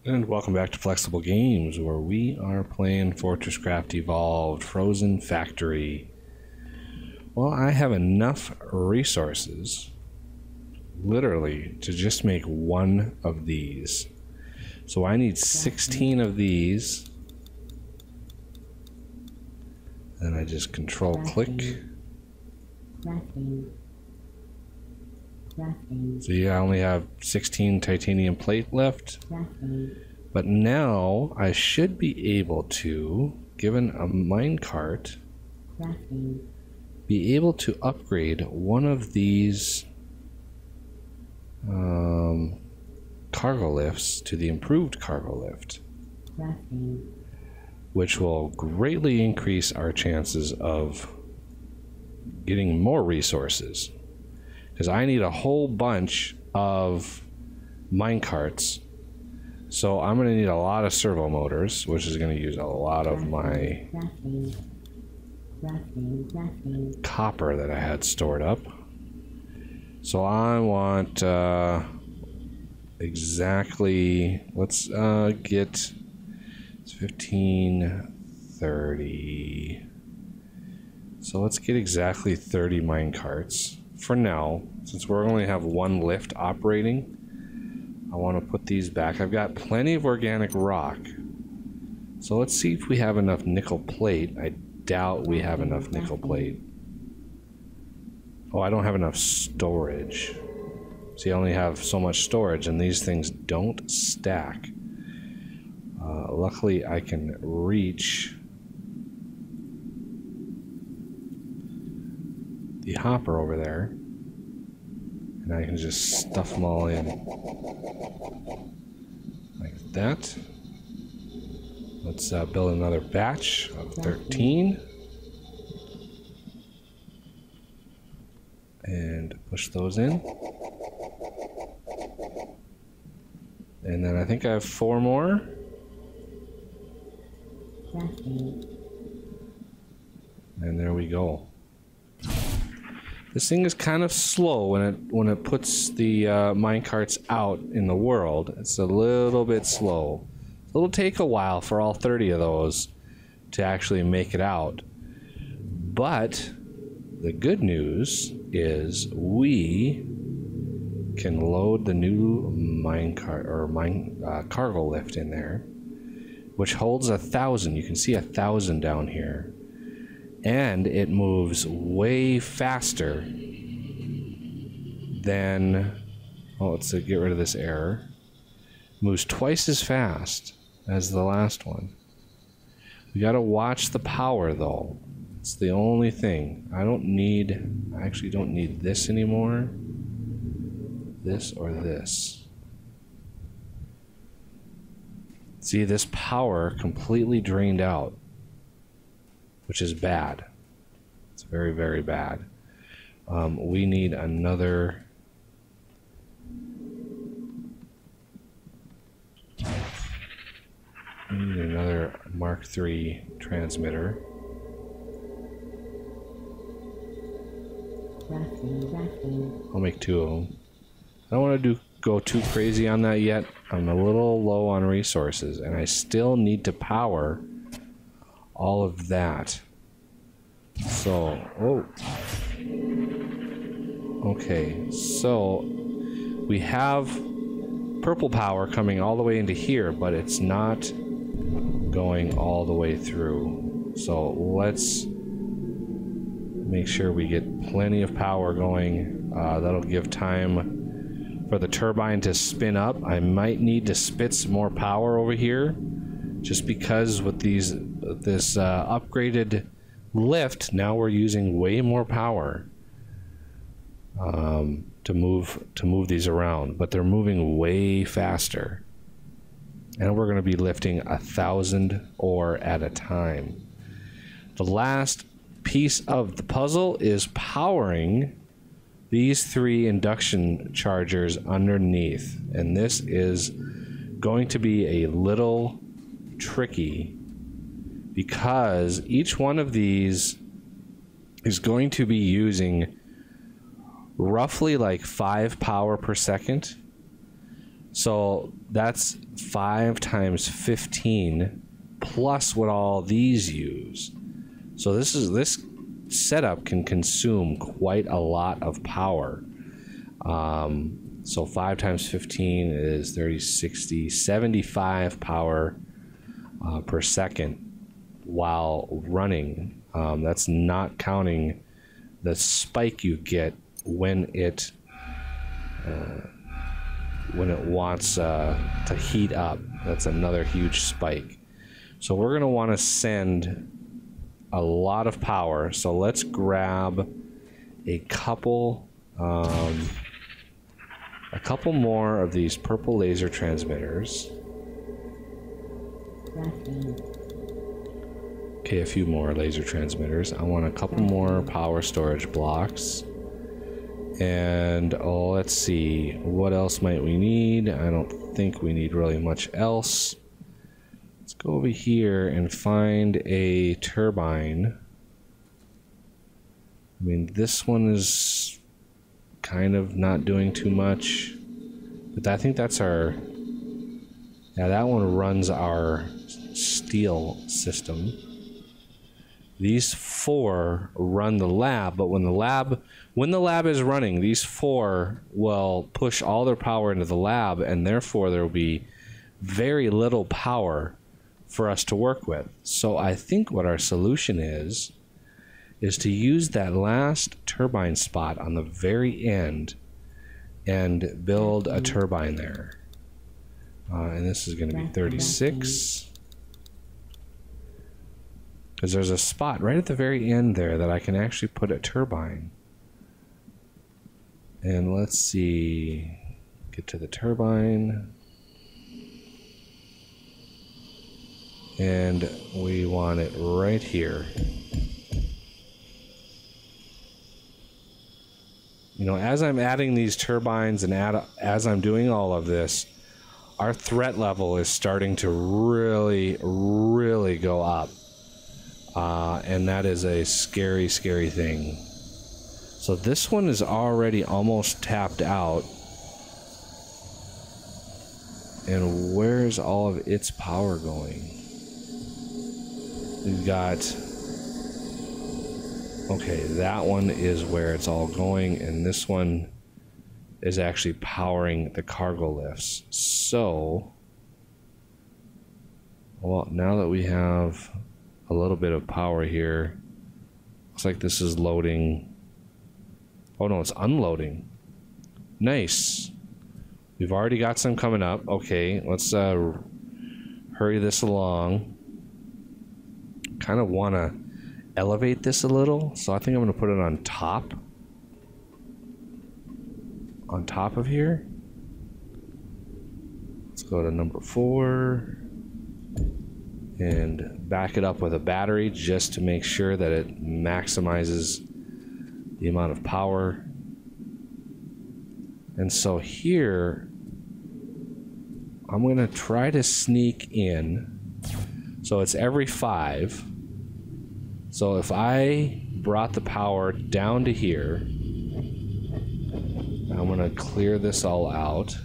And welcome back to Flexible Games, where we are playing FortressCraft Evolved Frozen Factory. Well, I have enough resources, literally, to just make one of these. So I need 16 of these. Then I just control click. See, I only have 16 titanium plate left. But now I should be able to, given a minecart, be able to upgrade one of these cargo lifts to the improved cargo lift, which will greatly increase our chances of getting more resources. Because I need a whole bunch of minecarts. So I'm going to need a lot of servo motors, which is going to use a lot of my copper that I had stored up. So I want exactly, let's get 15, 30. So let's get exactly 30 minecarts. For now, since we only have one lift operating, I want to put these back. I've got plenty of organic rock. So let's see if we have enough nickel plate. I doubt we have enough nickel plate. Oh, I don't have enough storage. See, I only have so much storage, and these things don't stack. Luckily, I can reach the hopper over there, and I can just stuff them all in like that. Let's build another batch of 13 and push those in, and then I think I have 4 more. And there we go. This thing is kind of slow when it puts the minecarts out in the world. It's a little bit slow. It'll take a while for all 30 of those to actually make it out. But the good news is we can load the new minecart or cargo lift in there, which holds 1,000. You can see 1,000 down here. And it moves way faster than, oh, let's get rid of this error. Moves twice as fast as the last one. We gotta watch the power though. It's the only thing. I actually don't need this anymore. This or this. See, this power completely drained out, which is bad. It's very, very bad. We need another. We need another Mark III transmitter. I'll make 2 of them. I don't want to go too crazy on that yet. I'm a little low on resources, and I still need to power all of that. So, okay, so we have purple power coming all the way into here, but it's not going all the way through. So let's make sure we get plenty of power going. That'll give time for the turbine to spin up. I might need to spit some more power over here, just because with this upgraded lift, now we're using way more power to move these around, but they're moving way faster, and we're going to be lifting 1,000 ore at a time. The last piece of the puzzle is powering these 3 induction chargers underneath, and this is going to be a little tricky because each one of these is going to be using roughly like 5 power per second, So that's 5 times 15 plus what all these use. So this setup can consume quite a lot of power. So 5 times 15 is 30, 60, 75 power per second while running. That's not counting the spike you get when it wants to heat up. That's another huge spike. So we're going to want to send a lot of power. So let's grab a couple more of these purple laser transmitters. Okay, a few more laser transmitters. I want a couple more power storage blocks. And oh, let's see, what else might we need? I don't think we need really much else. Let's go over here and find a turbine. I mean, this one is kind of not doing too much, but I think that's our, yeah, that one runs our steel system. These 4 run the lab, but when the lab is running, these 4 will push all their power into the lab, and therefore there will be very little power for us to work with. So I think what our solution is to use that last turbine spot on the very end and build a turbine there. And this is going to be 36. Because there's a spot right at the very end there that I can actually put a turbine. And let's see, get to the turbine. And we want it right here. You know, as I'm adding these turbines and as I'm doing all of this, our threat level is starting to really, really go up. And that is a scary, scary thing. So this one is already almost tapped out. And where's all of its power going? We've got... Okay, that one is where it's all going, and this one is actually powering the cargo lifts. So, well, now that we have a little bit of power here, looks like this is loading. Oh no, it's unloading. Nice. We've already got some coming up. Okay, let's hurry this along. Kind of want to elevate this a little, so I think I'm going to put it on top of here. Let's go to number 4 and back it up with a battery just to make sure that it maximizes the amount of power. And so here I'm going to try to sneak in, so it's every 5. So if I brought the power down to here, I'm going to clear this all out.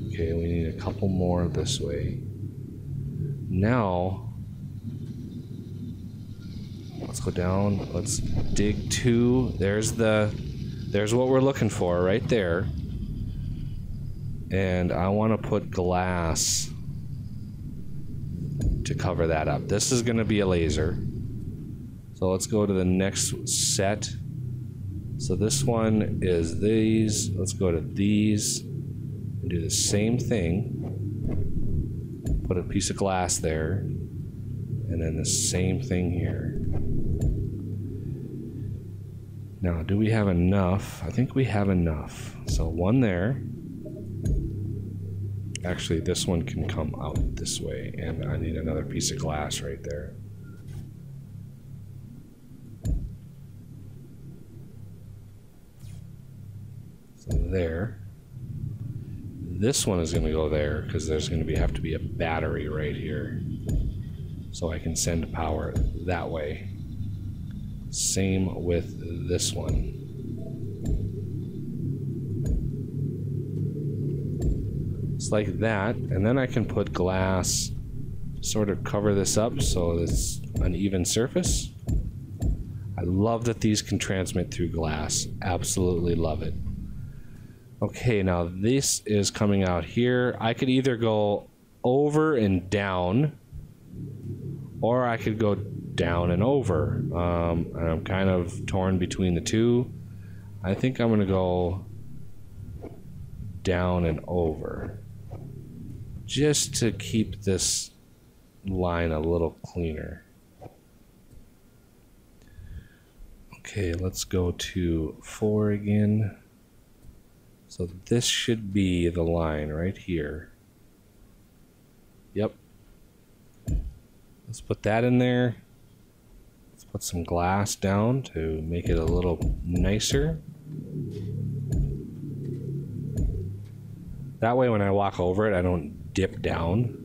Okay, we need a couple more this way. Now, let's go down. Let's dig 2. There's what we're looking for right there. And I want to put glass to cover that up. This is going to be a laser. So let's go to the next set. So this one is these. Let's go to these and do the same thing. Put a piece of glass there. And then the same thing here. Now, do we have enough? I think we have enough. So one there. Actually, this one can come out this way, and I need another piece of glass right there. So there. This one is going to go there because there's going to have to be a battery right here, so I can send power that way. Same with this one. Just like that, and then I can put glass, sort of cover this up so it's an even surface. I love that these can transmit through glass. Absolutely love it. Okay, now this is coming out here. I could either go over and down, or I could go down and over. I'm kind of torn between the two. I think I'm gonna go down and over, just to keep this line a little cleaner. Okay, let's go to 4 again. So this should be the line right here. Yep. Let's put that in there. Let's put some glass down to make it a little nicer. That way when I walk over it, I don't dip down.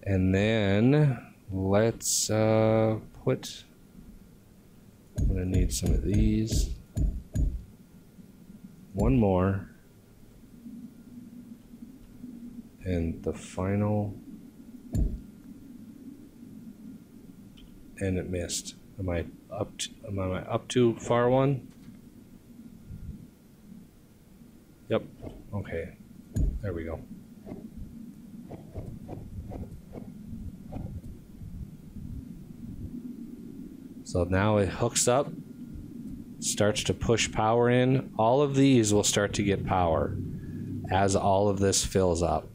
And then let's put, I'm gonna need some of these. One more. And the final, and it missed. Am I up too far one? Yep. Okay. There we go. So now it hooks up, starts to push power in. All of these will start to get power as all of this fills up.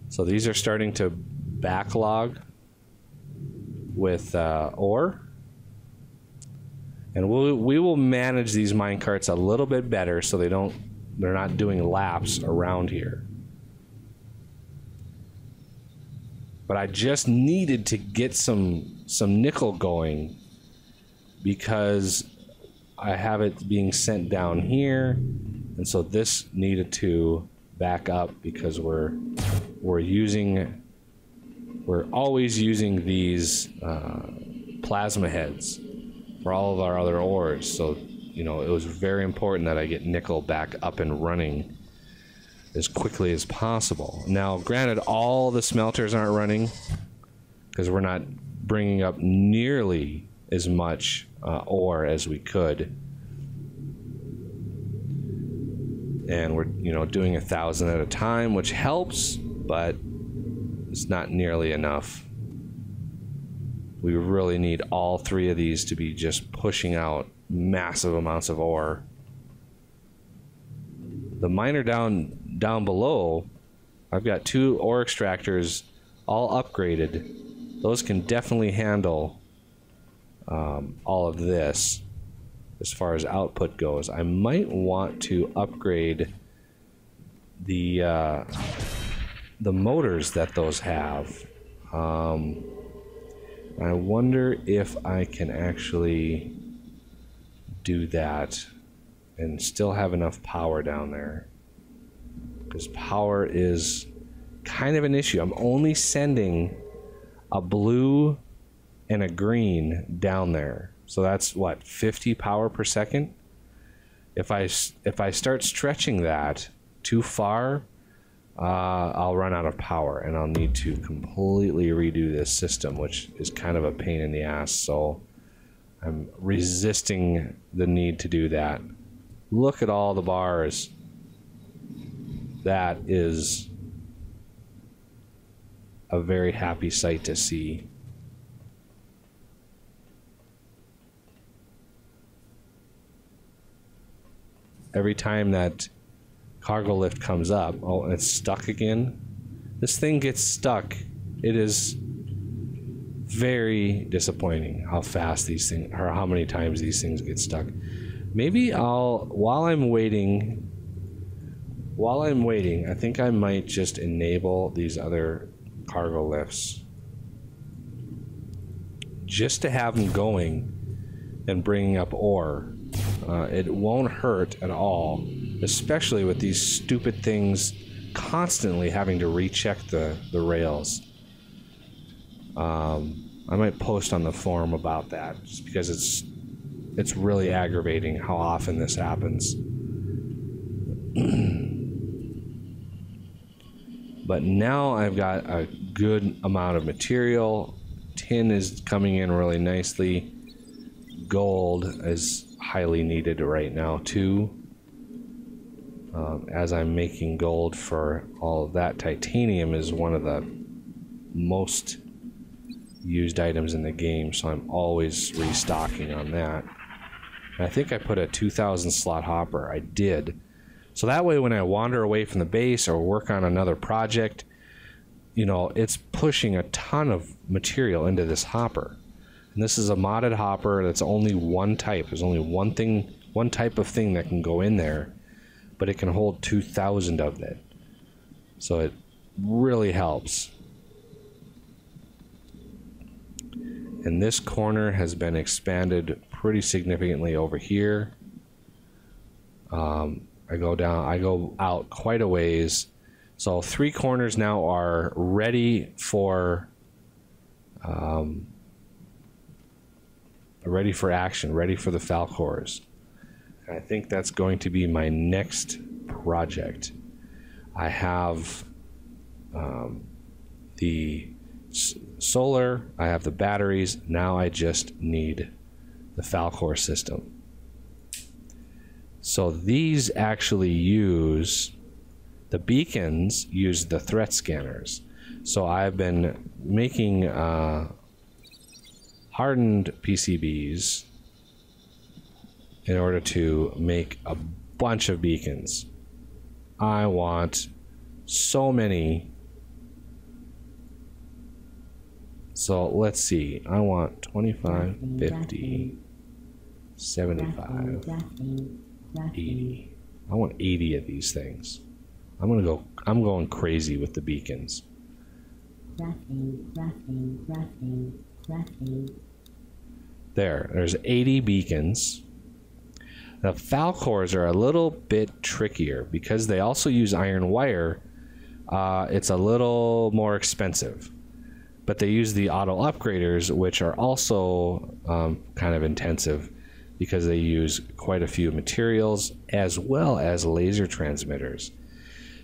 So these are starting to backlog with ore. And we will manage these minecarts a little bit better so they're not doing laps around here. But I just needed to get some nickel going because I have it being sent down here, and so this needed to back up because we're always using these plasma heads for all of our other ores. So, you know, it was very important that I get nickel back up and running as quickly as possible. Now, granted, all the smelters aren't running because we're not bringing up nearly as much ore as we could. And we're, you know, doing 1,000 at a time, which helps, but it's not nearly enough. We really need all 3 of these to be just pushing out massive amounts of ore. The miner down below, I've got 2 ore extractors all upgraded. Those can definitely handle all of this as far as output goes. I might want to upgrade the motors that those have. I wonder if I can actually do that and still have enough power down there, because power is kind of an issue. I'm only sending a blue and a green down there, so that's what, 50 power per second. If I start stretching that too far, I'll run out of power and I'll need to completely redo this system, which is kind of a pain in the ass. So I'm resisting the need to do that. Look at all the bars. That is a very happy sight to see. Every time that cargo lift comes up, oh, it's stuck again. This thing gets stuck. It is very disappointing how fast these things, or how many times these things get stuck. Maybe while I'm waiting, I think I might just enable these other cargo lifts just to have them going and bringing up ore. It won't hurt at all, especially with these stupid things constantly having to recheck the rails. I might post on the forum about that, just because it's really aggravating how often this happens. But now I've got a good amount of material. Tin is coming in really nicely. Gold is highly needed right now too. As I'm making gold for all of that, titanium is one of the most used items in the game, so I'm always restocking on that. And I think I put a 2,000 slot hopper. I did. So that way when I wander away from the base or work on another project, you know, it's pushing a ton of material into this hopper. And this is a modded hopper that's only one type. There's only one thing, one type of thing that can go in there, but it can hold 2,000 of it. So it really helps. And this corner has been expanded pretty significantly over here. I go out quite a ways. So 3 corners now are ready for action, ready for the Falcors. I think that's going to be my next project. I have the solar, I have the batteries, now I just need the Falcor system. So these actually use, the beacons use the threat scanners. So I've been making hardened PCBs in order to make a bunch of beacons. I want so many. So let's see, I want 25, 50, 75, 80. I want 80 of these things. I'm going crazy with the beacons. There's 80 beacons. The Falcors are a little bit trickier because they also use iron wire. It's a little more expensive, but they use the auto upgraders, which are also kind of intensive because they use quite a few materials as well as laser transmitters.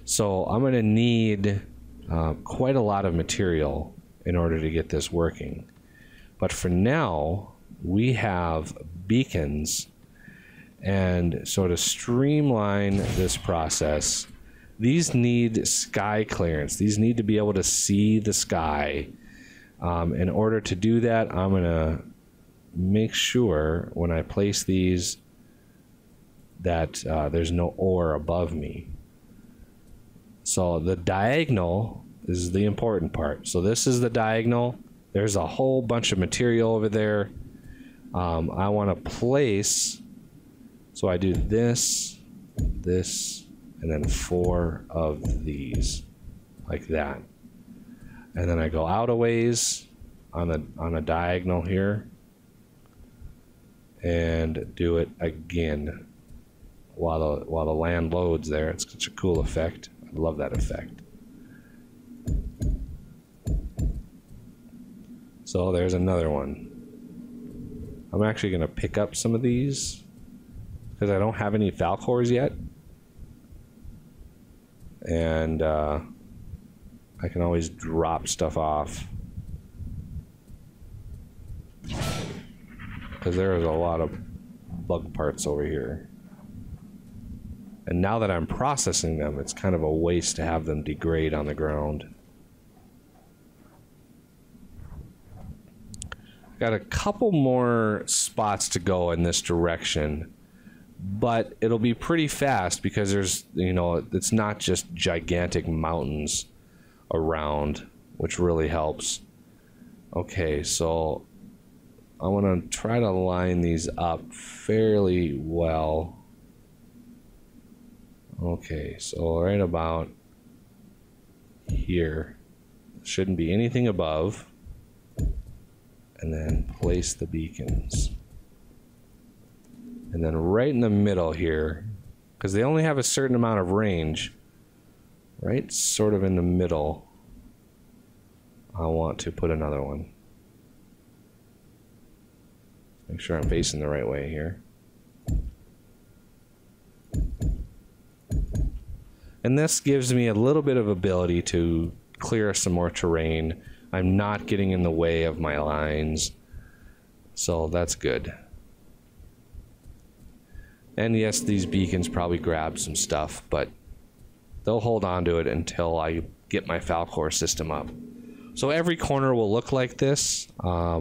So I'm going to need quite a lot of material in order to get this working. But for now, we have beacons, and so to streamline this process, these need sky clearance. These need to be able to see the sky. In order to do that, I'm going to make sure when I place these that there's no ore above me. So the diagonal is the important part. So this is the diagonal. There's a whole bunch of material over there. I want to place, so I do this, this, and then 4 of these, like that. And then I go out a ways on a diagonal here and do it again while the land loads there. It's such a cool effect. I love that effect. So there's another one. I'm actually going to pick up some of these because I don't have any Falcors yet. And I can always drop stuff off because there is a lot of bug parts over here. And now that I'm processing them, it's kind of a waste to have them degrade on the ground. Got a couple more spots to go in this direction, but it'll be pretty fast because there's, you know, it's not just gigantic mountains around, which really helps. Okay, so I want to try to line these up fairly well. Okay, so right about here, shouldn't be anything above. And then place the beacons. And then right in the middle here, because they only have a certain amount of range, right sort of in the middle, I want to put another one. Make sure I'm facing the right way here. And this gives me a little bit of ability to clear some more terrain. I'm not getting in the way of my lines, so that's good. And yes, these beacons probably grab some stuff, but they'll hold on to it until I get my Falcor system up. So every corner will look like this. I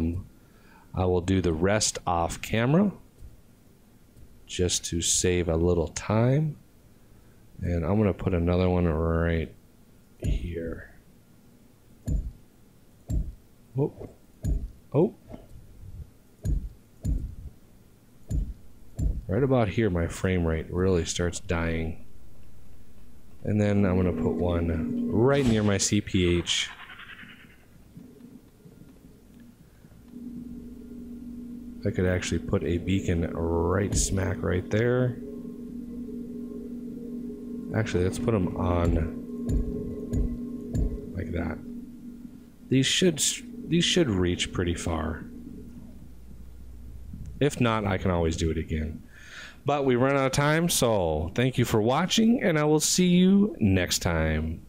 will do the rest off camera just to save a little time. And I'm going to put another one right here. Oh. Oh. Right about here, my frame rate really starts dying. And then I'm going to put one right near my CPH. I could actually put a beacon right smack right there. Actually, let's put them on like that. These should reach pretty far. If not, I can always do it again. But we run out of time, so thank you for watching, and I will see you next time.